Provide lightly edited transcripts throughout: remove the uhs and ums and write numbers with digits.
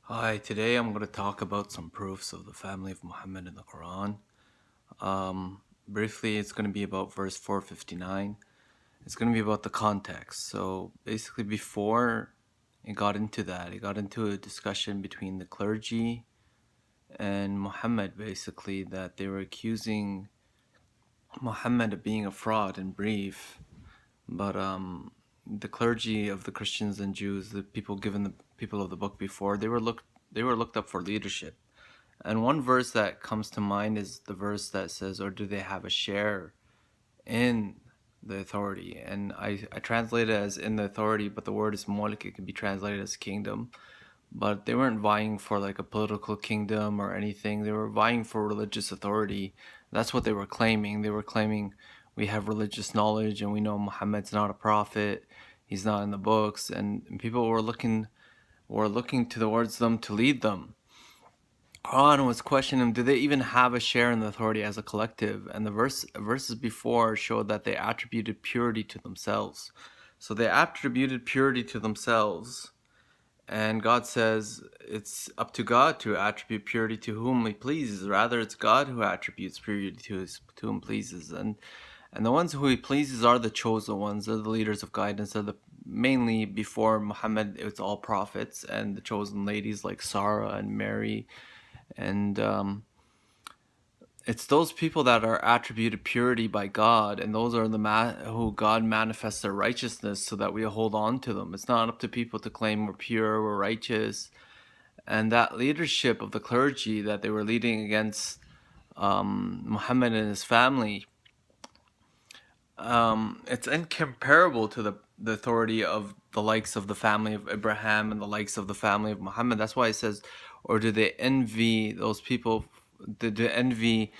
Hi, today I'm going to talk about some proofs of the family of Muhammad in the Quran. Briefly, it's going to be about verse 459. It's going to be about the context. So basically, before it got into that, it got into a discussion between the clergy and Muhammad, basically, that they were accusing Muhammad of being a fraud in brief. But the clergy of the Christians and Jews, the people given the people of the book before, they were looked up for leadership. And one verse that comes to mind is the verse that says, or do they have a share in the authority? And I translate it as in the authority, but the word is mulk. It can be translated as kingdom. But they weren't vying for like a political kingdom or anything. They were vying for religious authority. That's what they were claiming. They were claiming we have religious knowledge and we know Muhammad's not a prophet. He's not in the books. And people were looking towards them to lead them. Quran was questioning them, do they even have a share in the authority as a collective? And the verses before showed that they attributed purity to themselves. So they attributed purity to themselves. And God says it's up to God to attribute purity to whom He pleases. Rather, it's God who attributes purity to whom pleases. And the ones who He pleases are the chosen ones. They're the leaders of guidance. They're mainly before Muhammad, it's all prophets and the chosen ladies like Sarah and Mary, and it's those people that are attributed purity by God, and those are the who God manifests their righteousness so that we hold on to them. It's not up to people to claim we're pure, we're righteous. And that leadership of the clergy that they were leading against Muhammad and his family, it's incomparable to the authority of the likes of the family of Abraham and the likes of the family of Muhammad. That's why it says, or do they envy those people? Did they envy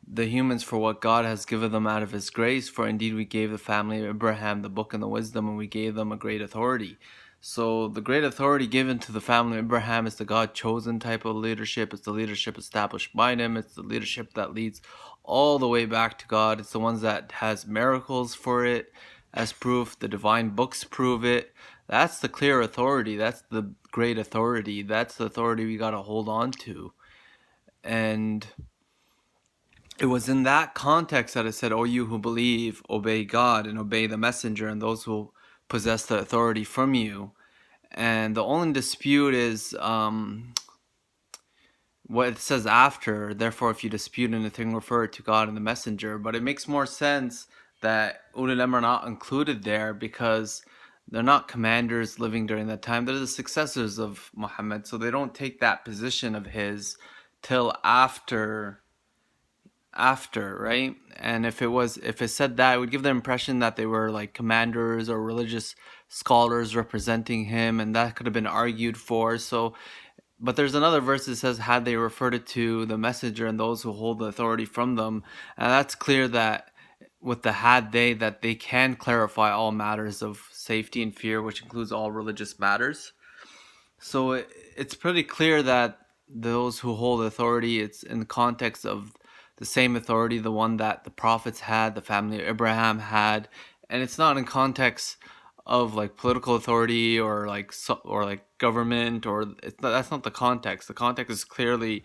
the humans for what God has given them out of His grace? For indeed we gave the family of Abraham the book and the wisdom, and we gave them a great authority. So the great authority given to the family of Abraham is the God-chosen type of leadership. It's the leadership established by Him. It's the leadership that leads all the way back to God. It's the ones that has miracles for it as proof. The divine books prove it. That's the clear authority. That's the great authority. That's the authority we got to hold on to. And it was in that context that it said, "O you who believe, obey God and obey the messenger and those who possess the authority from you." And the only dispute is what it says after. Therefore, if you dispute anything, refer it to God and the messenger. But it makes more sense that UlilAmr are not included there because they're not commanders living during that time. They're the successors of Muhammad, so they don't take that position of his till after, right? And if it said that, it would give the impression that they were like commanders or religious scholars representing him, and that could have been argued for. So, but there's another verse that says, had they referred it to the messenger and those who hold the authority from them, and that's clear that with the had they, that they can clarify all matters of safety and fear, which includes all religious matters. So it's pretty clear that those who hold authority, it's in the context of the same authority, the one that the prophets had, the family of Abraham had, and it's not in context of like political authority or like or like government, or that's not the context. The context is clearly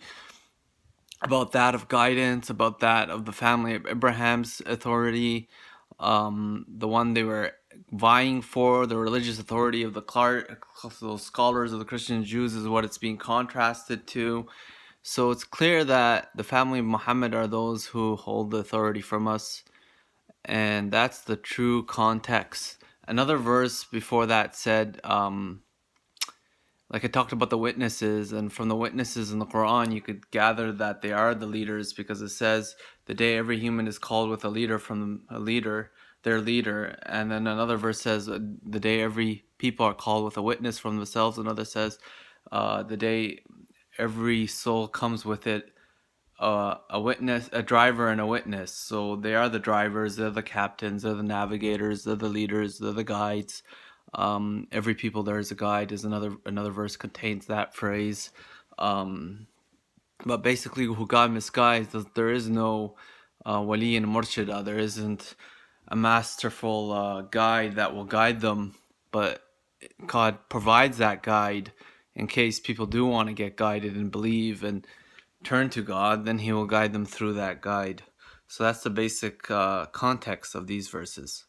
about that of guidance, about that of the family of Abraham's authority, the one they were vying for, the religious authority of those scholars of the Christian Jews is what it's being contrasted to. So it's clear that the family of Muhammad are those who hold the authority from us, and that's the true context. Another verse before that said, like I talked about the witnesses, and from the witnesses in the Quran, you could gather that they are the leaders because it says the day every human is called with a leader from a leader, their leader. And then another verse says the day every people are called with a witness from themselves. Another says the day every soul comes with it, a witness, a driver and a witness. So they are the drivers, they're the captains, they're the navigators, they're the leaders, they're the guides. Every people there is a guide is another verse contains that phrase. But basically, who God misguides, there is no wali and murshida. There isn't a masterful guide that will guide them, but God provides that guide in case people do want to get guided and believe and turn to God, then He will guide them through that guide. So that's the basic context of these verses.